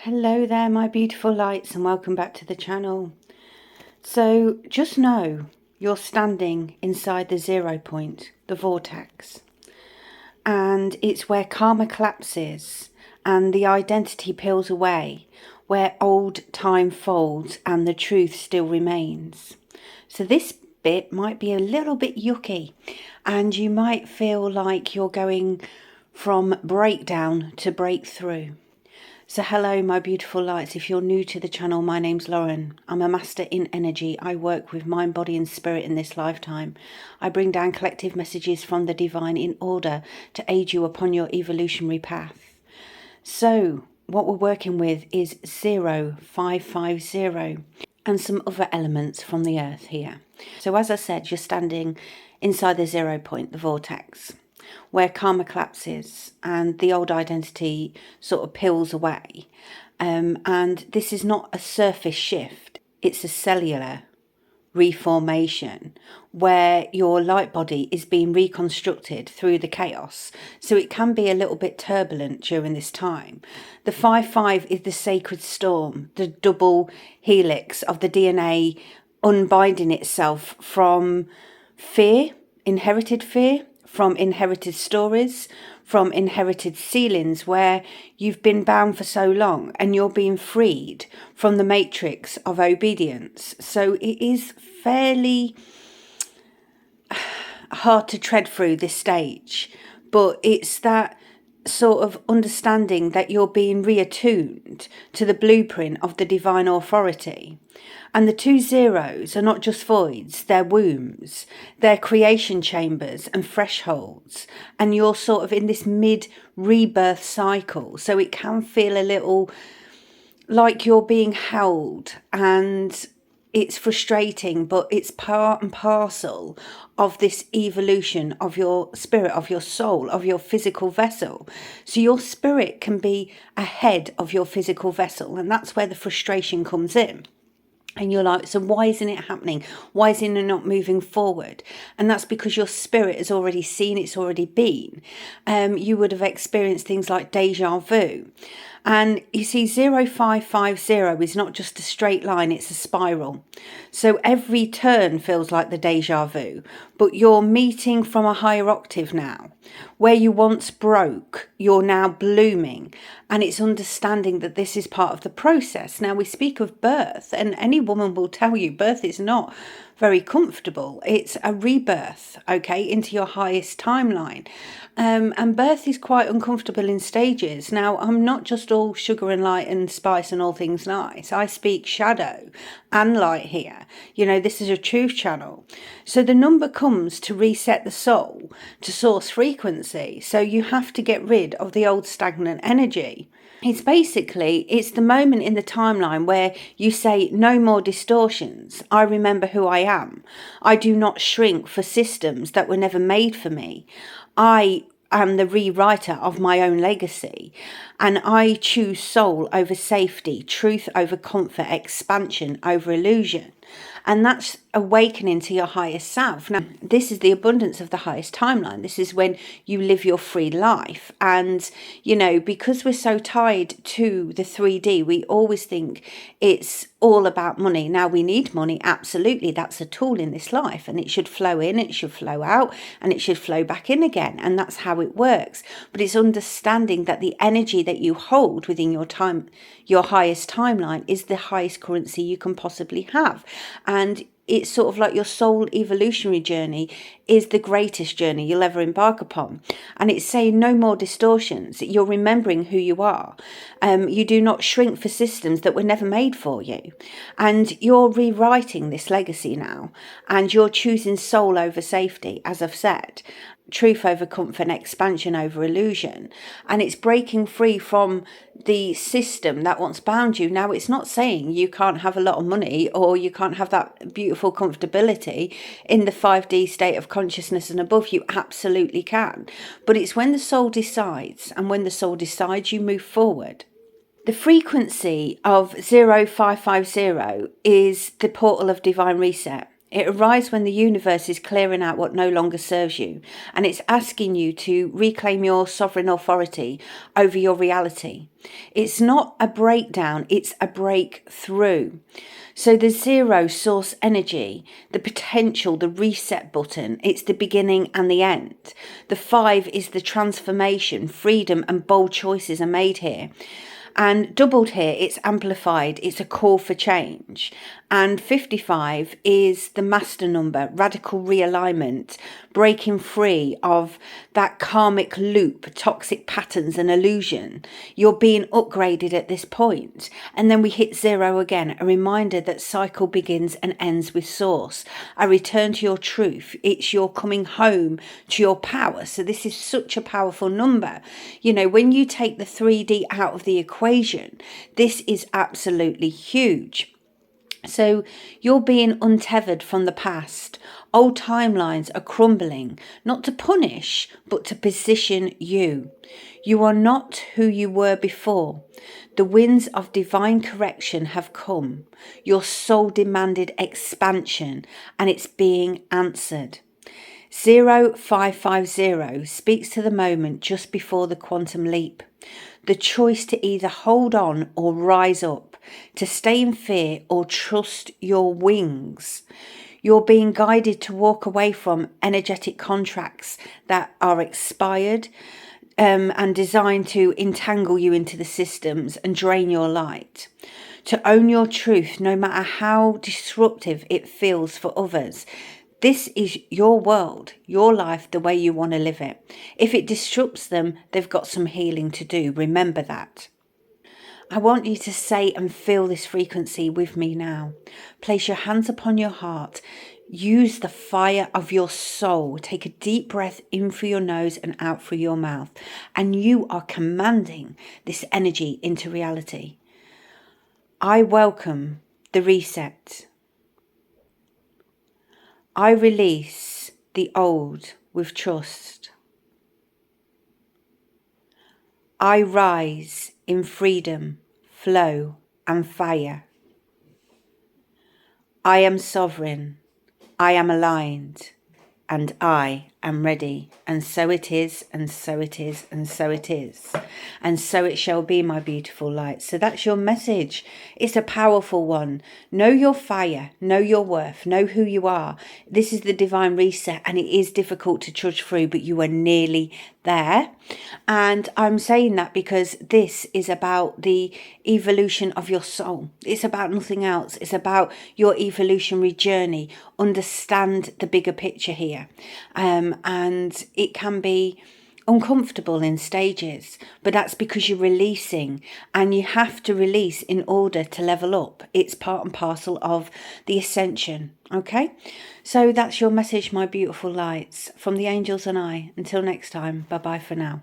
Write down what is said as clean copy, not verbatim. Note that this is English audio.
Hello there, my beautiful lights, and welcome back to the channel. So just know you're standing inside the 0 point, the vortex, and it's where karma collapses and the identity peels away, where old time folds and the truth still remains. So this bit might be a little bit yucky, and you might feel like you're going from breakdown to breakthrough. So hello, my beautiful lights. If you're new to the channel, my name's Lauren. I'm a master in energy. I work with mind, body and spirit in this lifetime. I bring down collective messages from the divine in order to aid you upon your evolutionary path. So what we're working with is 0550 and some other elements from the earth here. So as I said, you're standing inside the 0 point, the vortex, where karma collapses and the old identity sort of peels away. And this is not a surface shift, it's a cellular reformation where your light body is being reconstructed through the chaos. So it can be a little bit turbulent during this time. The 5-5 is the sacred storm, the double helix of the DNA unbinding itself from fear, inherited fear, from inherited stories, from inherited ceilings where you've been bound for so long, and you're being freed from the matrix of obedience. So it is fairly hard to tread through this stage, but it's that sort of understanding that you're being reattuned to the blueprint of the divine authority. And the 2 zeros are not just voids, they're wombs, they're creation chambers and thresholds. And you're sort of in this mid-rebirth cycle. So it can feel a little like you're being held, and it's frustrating, but it's part and parcel of this evolution of your spirit, of your soul, of your physical vessel. So your spirit can be ahead of your physical vessel, and that's where the frustration comes in. And you're like, so why isn't it happening? Why isn't it not moving forward? And that's because your spirit has already seen, it's already been. You would have experienced things like deja vu. And you see, 0550 is not just a straight line, it's a spiral. So every turn feels like the deja vu, but you're meeting from a higher octave now. Where you once broke, you're now blooming. And it's understanding that this is part of the process. Now we speak of birth, and any woman will tell you birth is not very comfortable. It's a rebirth, okay, into your highest timeline. And birth is quite uncomfortable in stages. Now, I'm not just all sugar and light and spice and all things nice. I speak shadow and light here. You know, this is a truth channel. So the number comes to reset the soul to source frequency. So you have to get rid of the old stagnant energy. It's the moment in the timeline where you say, no more distortions. I remember who I am. I do not shrink for systems that were never made for me. I am the rewriter of my own legacy, and I choose soul over safety, truth over comfort, expansion over illusion. And that's awakening to your highest self. Now, this is the abundance of the highest timeline. This is when you live your free life. And, you know, because we're so tied to the 3D, we always think it's all about money. Now, we need money. Absolutely. That's a tool in this life, and it should flow in, it should flow out, and it should flow back in again. And that's how it works. But it's understanding that the energy that you hold within your highest timeline is the highest currency you can possibly have. And it's sort of like your soul evolutionary journey is the greatest journey you'll ever embark upon. And it's saying no more distortions. You're remembering who you are. You do not shrink for systems that were never made for you. And you're rewriting this legacy now. And you're choosing soul over safety, as I've said. Truth over comfort and expansion over illusion. And it's breaking free from the system that once bound you. Now, it's not saying you can't have a lot of money or you can't have that beautiful comfortability in the 5D state of consciousness and above. You absolutely can. But it's when the soul decides, and when the soul decides, you move forward. The frequency of 0550 is the portal of divine reset. It arrives when the universe is clearing out what no longer serves you, and it's asking you to reclaim your sovereign authority over your reality. It's not a breakdown, it's a breakthrough. So the zero source energy, the potential, the reset button, it's the beginning and the end. The 5 is the transformation, freedom and bold choices are made here. And doubled here, it's amplified, it's a call for change. And 55 is the master number, radical realignment, breaking free of that karmic loop, toxic patterns and illusion. You're being upgraded at this point. And then we hit 0 again, a reminder that cycle begins and ends with source. A return to your truth. It's your coming home to your power. So this is such a powerful number. You know, when you take the 3D out of the equation, this is absolutely huge. So you're being untethered from the past. Old timelines are crumbling, not to punish, but to position you. You are not who you were before. The winds of divine correction have come. Your soul demanded expansion, and it's being answered. 0550 speaks to the moment just before the quantum leap. The choice to either hold on or rise up, to stay in fear or trust your wings. You're being guided to walk away from energetic contracts that are expired and designed to entangle you into the systems and drain your light. To own your truth, no matter how disruptive it feels for others. This is your world, your life, the way you want to live it. If it disrupts them, they've got some healing to do. Remember that. I want you to say and feel this frequency with me now. Place your hands upon your heart. Use the fire of your soul. Take a deep breath in through your nose and out through your mouth. And you are commanding this energy into reality. I welcome the reset. I release the old with trust. I rise in freedom, flow, and fire. I am sovereign. I am aligned. And I am ready. And so it is, and so it is, and so it is. And so it shall be, my beautiful light. So that's your message. It's a powerful one. Know your fire. Know your worth. Know who you are. This is the divine reset, and it is difficult to trudge through, but you are nearly there. And I'm saying that because this is about the evolution of your soul. It's about nothing else. It's about your evolutionary journey. Understand the bigger picture here. And it can be uncomfortable in stages, but that's because you're releasing, and you have to release in order to level up. It's part and parcel of the ascension. Okay, so that's your message, my beautiful lights, from the angels and I. Until next time, bye bye for now.